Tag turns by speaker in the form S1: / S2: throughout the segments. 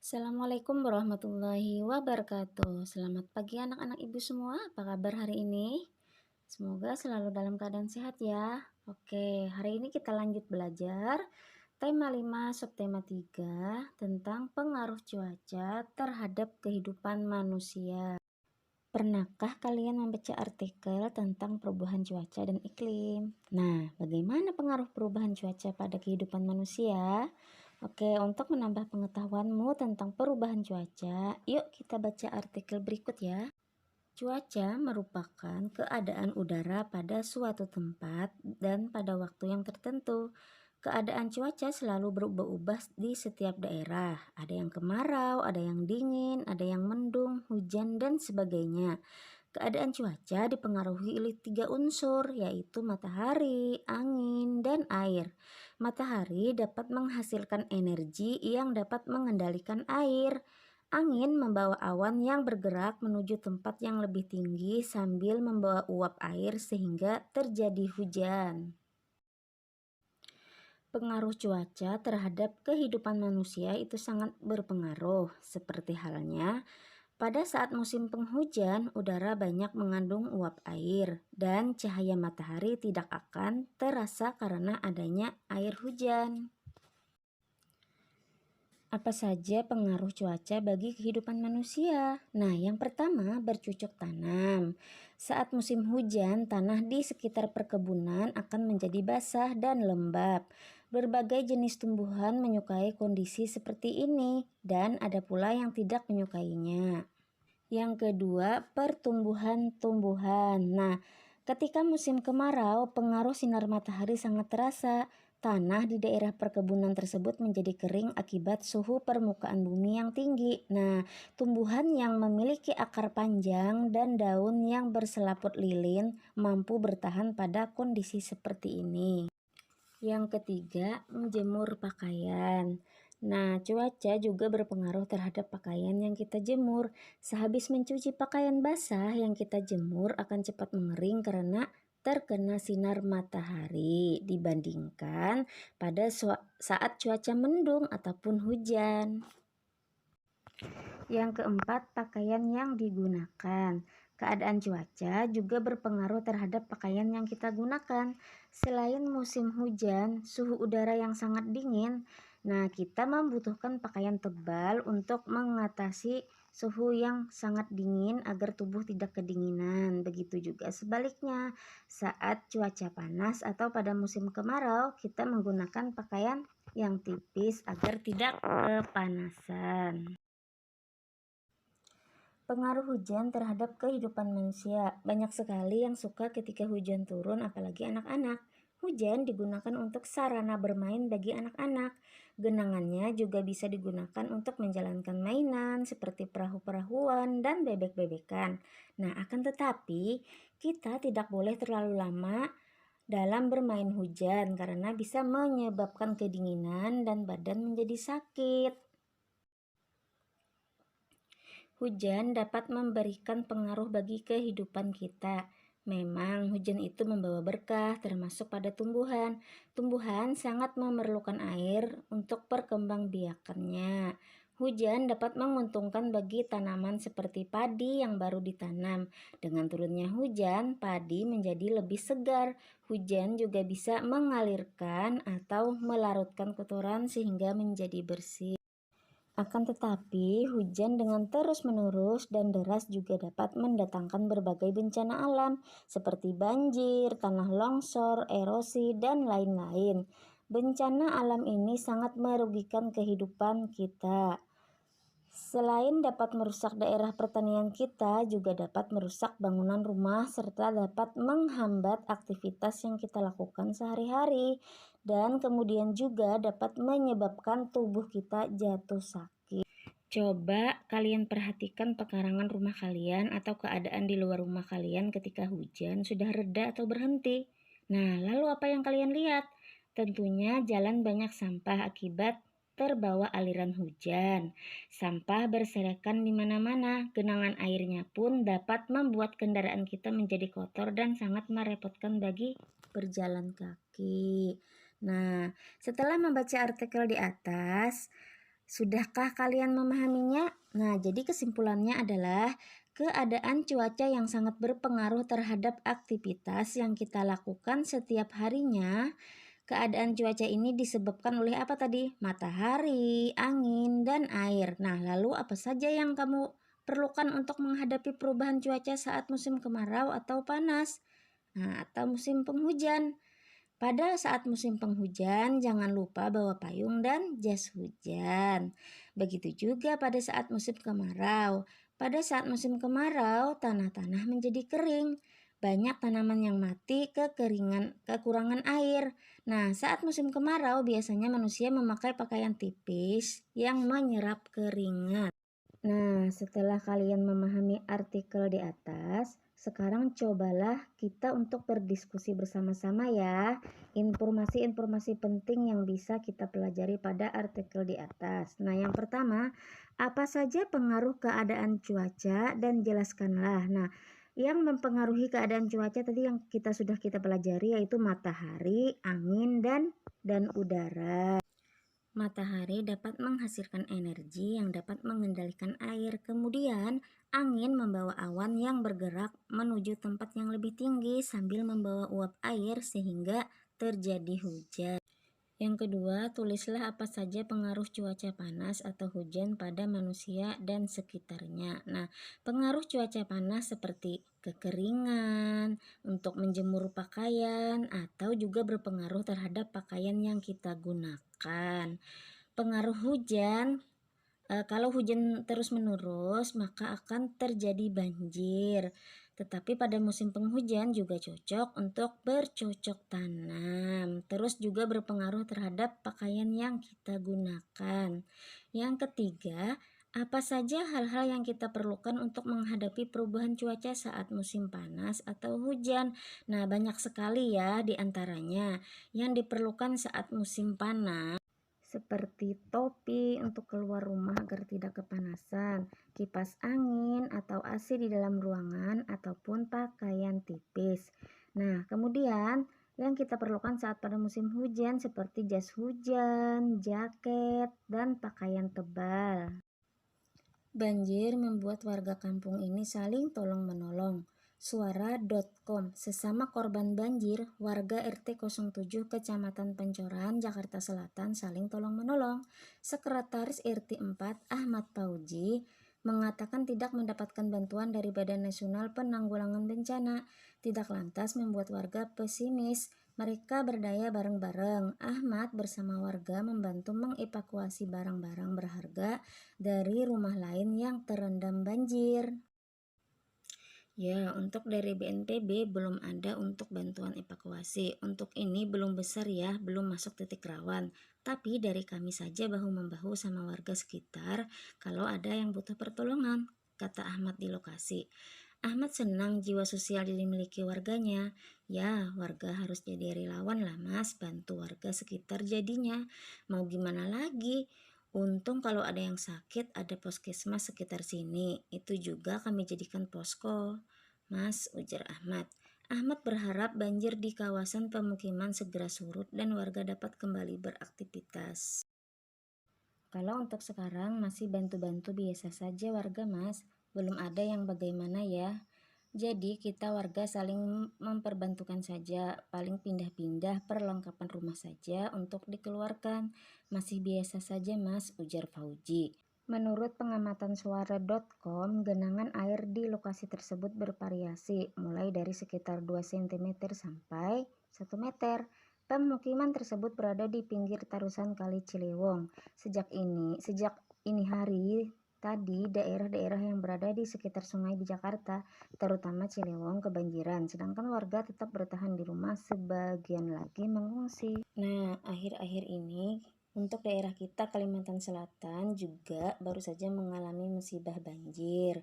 S1: Assalamualaikum warahmatullahi wabarakatuh. Selamat pagi anak-anak ibu semua. Apa kabar hari ini? Semoga selalu dalam keadaan sehat ya. Oke, hari ini kita lanjut belajar tema 5 subtema 3 tentang pengaruh cuaca terhadap kehidupan manusia. Pernahkah kalian membaca artikel tentang perubahan cuaca dan iklim? Nah, bagaimana pengaruh perubahan cuaca pada kehidupan manusia? Oke, untuk menambah pengetahuanmu tentang perubahan cuaca, yuk kita baca artikel berikut ya. Cuaca merupakan keadaan udara pada suatu tempat dan pada waktu yang tertentu. Keadaan cuaca selalu berubah-ubah di setiap daerah. Ada yang kemarau, ada yang dingin, ada yang mendung, hujan, dan sebagainya. Keadaan cuaca dipengaruhi oleh tiga unsur, yaitu matahari, angin, dan air. Matahari dapat menghasilkan energi yang dapat mengendalikan air. Angin membawa awan yang bergerak menuju tempat yang lebih tinggi sambil membawa uap air sehingga terjadi hujan. Pengaruh cuaca terhadap kehidupan manusia itu sangat berpengaruh, seperti halnya pada saat musim penghujan, udara banyak mengandung uap air dan cahaya matahari tidak akan terasa karena adanya air hujan. Apa saja pengaruh cuaca bagi kehidupan manusia? Nah, yang pertama bercocok tanam. Saat musim hujan, tanah di sekitar perkebunan akan menjadi basah dan lembab. Berbagai jenis tumbuhan menyukai kondisi seperti ini dan ada pula yang tidak menyukainya. Yang kedua, pertumbuhan tumbuhan. Nah, ketika musim kemarau, pengaruh sinar matahari sangat terasa. Tanah di daerah perkebunan tersebut menjadi kering akibat suhu permukaan bumi yang tinggi. Nah, tumbuhan yang memiliki akar panjang dan daun yang berselaput lilin mampu bertahan pada kondisi seperti ini. Yang ketiga, menjemur pakaian. Nah, cuaca juga berpengaruh terhadap pakaian yang kita jemur. Sehabis mencuci pakaian basah yang kita jemur akan cepat mengering karena terkena sinar matahari dibandingkan pada saat cuaca mendung ataupun hujan. Yang keempat, pakaian yang digunakan. Keadaan cuaca juga berpengaruh terhadap pakaian yang kita gunakan. Selain musim hujan, suhu udara yang sangat dingin, nah kita membutuhkan pakaian tebal untuk mengatasi suhu yang sangat dingin agar tubuh tidak kedinginan. Begitu juga sebaliknya, saat cuaca panas atau pada musim kemarau, kita menggunakan pakaian yang tipis agar tidak kepanasan. Pengaruh hujan terhadap kehidupan manusia. Banyak sekali yang suka ketika hujan turun, apalagi anak-anak. Hujan digunakan untuk sarana bermain bagi anak-anak. Genangannya juga bisa digunakan untuk menjalankan mainan seperti perahu-perahuan dan bebek-bebekan. Nah, akan tetapi kita tidak boleh terlalu lama dalam bermain hujan karena bisa menyebabkan kedinginan dan badan menjadi sakit. Hujan dapat memberikan pengaruh bagi kehidupan kita. Memang hujan itu membawa berkah termasuk pada tumbuhan. Tumbuhan sangat memerlukan air untuk perkembangbiakannya. Hujan dapat menguntungkan bagi tanaman seperti padi yang baru ditanam. Dengan turunnya hujan, padi menjadi lebih segar. Hujan juga bisa mengalirkan atau melarutkan kotoran sehingga menjadi bersih. Akan tetapi, hujan dengan terus-menerus dan deras juga dapat mendatangkan berbagai bencana alam seperti banjir, tanah longsor, erosi, dan lain-lain. Bencana alam ini sangat merugikan kehidupan kita. Selain dapat merusak daerah pertanian kita, juga dapat merusak bangunan rumah serta dapat menghambat aktivitas yang kita lakukan sehari-hari. Dan kemudian juga dapat menyebabkan tubuh kita jatuh sakit. Coba kalian perhatikan pekarangan rumah kalian atau keadaan di luar rumah kalian ketika hujan sudah reda atau berhenti. Nah, lalu apa yang kalian lihat? Tentunya jalan banyak sampah akibat terbawa aliran hujan. Sampah berserakan di mana-mana. Genangan airnya pun dapat membuat kendaraan kita menjadi kotor dan sangat merepotkan bagi berjalan kaki. Nah, setelah membaca artikel di atas, Sudahkah kalian memahaminya? Nah, jadi kesimpulannya adalah keadaan cuaca yang sangat berpengaruh terhadap aktivitas yang kita lakukan setiap harinya. Keadaan cuaca ini disebabkan oleh apa tadi? Matahari, angin, dan air. Nah, lalu apa saja yang kamu perlukan untuk menghadapi perubahan cuaca saat musim kemarau atau panas? Nah, atau musim penghujan. Pada saat musim penghujan, jangan lupa bawa payung dan jas hujan. Begitu juga pada saat musim kemarau. Pada saat musim kemarau, tanah-tanah menjadi kering. Banyak tanaman yang mati kekurangan air. Nah, saat musim kemarau biasanya manusia memakai pakaian tipis yang menyerap keringat. Nah, setelah kalian memahami artikel di atas, sekarang cobalah kita untuk berdiskusi bersama-sama ya. Informasi-informasi penting yang bisa kita pelajari pada artikel di atas. Nah, yang pertama, apa saja pengaruh keadaan cuaca dan jelaskanlah. Nah, yang mempengaruhi keadaan cuaca tadi yang kita pelajari yaitu matahari, angin, dan udara. Matahari dapat menghasilkan energi yang dapat mengendalikan air. Kemudian, angin membawa awan yang bergerak menuju tempat yang lebih tinggi sambil membawa uap air sehingga terjadi hujan. Yang kedua, tulislah apa saja pengaruh cuaca panas atau hujan pada manusia dan sekitarnya. Nah, pengaruh cuaca panas seperti kekeringan, untuk menjemur pakaian, atau juga berpengaruh terhadap pakaian yang kita gunakan. Pengaruh hujan, kalau hujan terus-menerus maka akan terjadi banjir. Tetapi pada musim penghujan juga cocok untuk bercocok tanam. Terus juga berpengaruh terhadap pakaian yang kita gunakan. Yang ketiga, apa saja hal-hal yang kita perlukan untuk menghadapi perubahan cuaca saat musim panas atau hujan? Nah, banyak sekali ya di antaranya yang diperlukan saat musim panas, seperti topi untuk keluar rumah agar tidak kepanasan, kipas angin atau AC di dalam ruangan, ataupun pakaian tipis. Nah, kemudian yang kita perlukan saat pada musim hujan seperti jas hujan, jaket, dan pakaian tebal. Banjir membuat warga kampung ini saling tolong-menolong. Suara.com, sesama korban banjir, warga RT 07 Kecamatan Pancoran, Jakarta Selatan saling tolong-menolong. Sekretaris RT 4 Ahmad Pauji mengatakan tidak mendapatkan bantuan dari Badan Nasional Penanggulangan Bencana. Tidak lantas membuat warga pesimis. Mereka berdaya bareng-bareng. Ahmad bersama warga membantu mengevakuasi barang-barang berharga dari rumah lain yang terendam banjir. Ya, untuk dari BNPB belum ada untuk bantuan evakuasi. Untuk ini belum besar ya, belum masuk titik rawan. Tapi dari kami saja bahu-membahu sama warga sekitar kalau ada yang butuh pertolongan, kata Ahmad di lokasi. Ahmad senang jiwa sosial dimiliki warganya. Ya, warga harus jadi relawan lah mas, bantu warga sekitar jadinya. Mau gimana lagi? Untung kalau ada yang sakit ada puskesmas sekitar sini. Itu juga kami jadikan posko. Mas, ujar Ahmad. Ahmad berharap banjir di kawasan pemukiman segera surut dan warga dapat kembali beraktivitas. Kalau untuk sekarang masih bantu-bantu biasa saja warga mas, belum ada yang bagaimana ya. Jadi kita warga saling memperbantukan saja, paling pindah-pindah perlengkapan rumah saja untuk dikeluarkan. Masih biasa saja mas, ujar Fauji. Menurut pengamatan suara.com, genangan air di lokasi tersebut bervariasi, mulai dari sekitar 2 cm sampai 1 meter. Pemukiman tersebut berada di pinggir tarusan Kali Ciliwung. Sejak ini hari tadi, daerah-daerah yang berada di sekitar sungai di Jakarta, terutama Ciliwung, kebanjiran, sedangkan warga tetap bertahan di rumah, sebagian lagi mengungsi. Nah, akhir-akhir ini untuk daerah kita Kalimantan Selatan juga baru saja mengalami musibah banjir.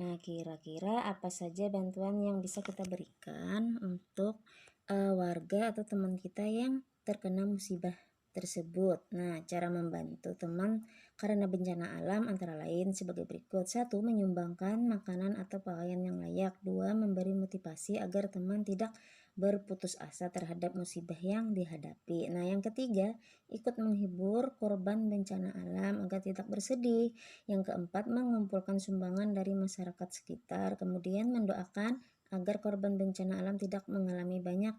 S1: Nah, kira-kira apa saja bantuan yang bisa kita berikan untuk warga atau teman kita yang terkena musibah tersebut? Nah, cara membantu teman karena bencana alam antara lain sebagai berikut. 1. Menyumbangkan makanan atau pakaian yang layak. 2. Memberi motivasi agar teman tidak berputus asa terhadap musibah yang dihadapi. Nah, yang ketiga, ikut menghibur korban bencana alam agar tidak bersedih. Yang keempat, mengumpulkan sumbangan dari masyarakat sekitar, kemudian mendoakan agar korban bencana alam tidak mengalami banyak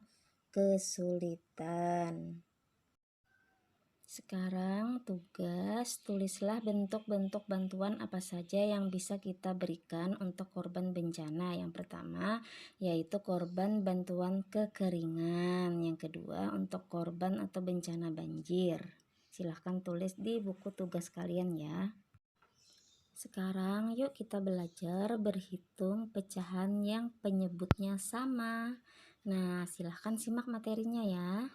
S1: kesulitan. Sekarang tugas, tulislah bentuk-bentuk bantuan apa saja yang bisa kita berikan untuk korban bencana. Yang pertama yaitu korban bantuan kekeringan. Yang kedua untuk korban atau bencana banjir. Silahkan tulis di buku tugas kalian ya. Sekarang yuk kita belajar berhitung pecahan yang penyebutnya sama. Nah, silahkan simak materinya ya.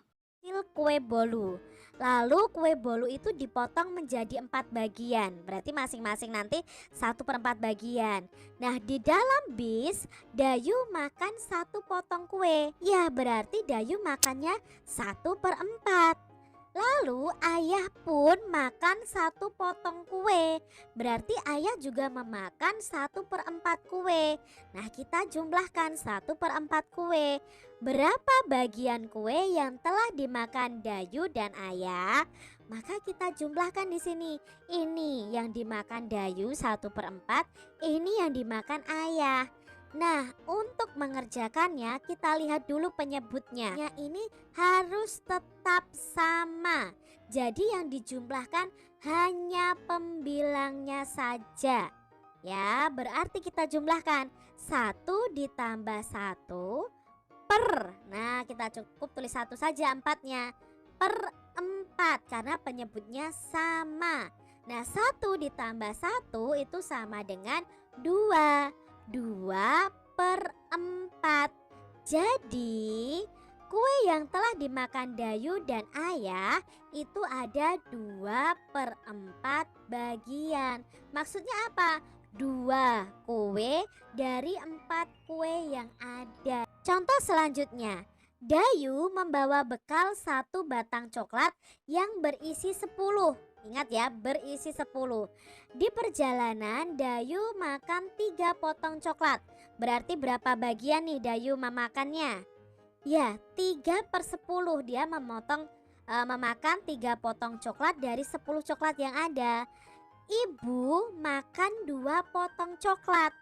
S2: Kue bolu. Lalu kue bolu itu dipotong menjadi 4 bagian. Berarti masing-masing nanti 1/4 bagian. Nah, di dalam bis Dayu makan 1 potong kue. Ya, berarti Dayu makannya 1/4. Lalu ayah pun makan 1 potong kue. Berarti ayah juga memakan 1/4 kue. Nah, kita jumlahkan 1/4 kue. Berapa bagian kue yang telah dimakan Dayu dan ayah? Maka kita jumlahkan di sini. Ini yang dimakan Dayu 1/4, ini yang dimakan ayah. Nah, untuk mengerjakannya kita lihat dulu penyebutnya. Ini harus tetap sama. Jadi yang dijumlahkan hanya pembilangnya saja. Ya, berarti kita jumlahkan 1 ditambah 1 per. Nah, kita cukup tulis 1 saja, 4-nya. Per 4 karena penyebutnya sama. Nah, 1 ditambah 1 itu sama dengan 2. 2/4. Jadi kue yang telah dimakan Dayu dan ayah itu ada 2/4 bagian. Maksudnya apa? 2 kue dari 4 kue yang ada. Contoh selanjutnya, Dayu membawa bekal 1 batang coklat yang berisi 10. Ingat ya, berisi 10. Di perjalanan Dayu makan 3 potong coklat. Berarti berapa bagian nih Dayu memakannya? Ya, 3/10. Dia memakan 3 potong coklat dari 10 coklat yang ada. Ibu makan 2 potong coklat.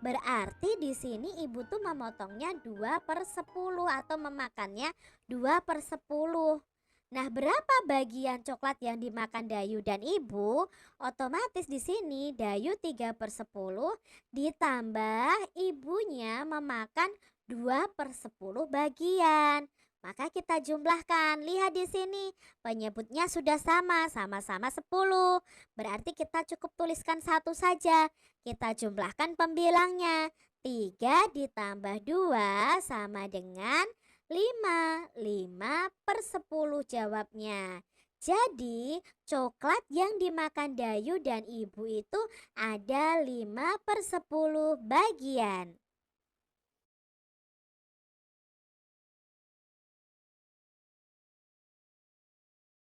S2: Berarti di sini ibu tuh memotongnya 2/10 atau memakannya 2/10. Nah, berapa bagian coklat yang dimakan Dayu dan ibu? Otomatis di sini Dayu 3/10 ditambah ibunya memakan 2/10 bagian. Maka kita jumlahkan. Lihat di sini, penyebutnya sudah sama-sama 10. Berarti kita cukup tuliskan 1 saja. Kita jumlahkan pembilangnya. 3 ditambah 2 sama dengan 5. 5/10 jawabnya. Jadi coklat yang dimakan Dayu dan ibu itu ada 5/10 bagian.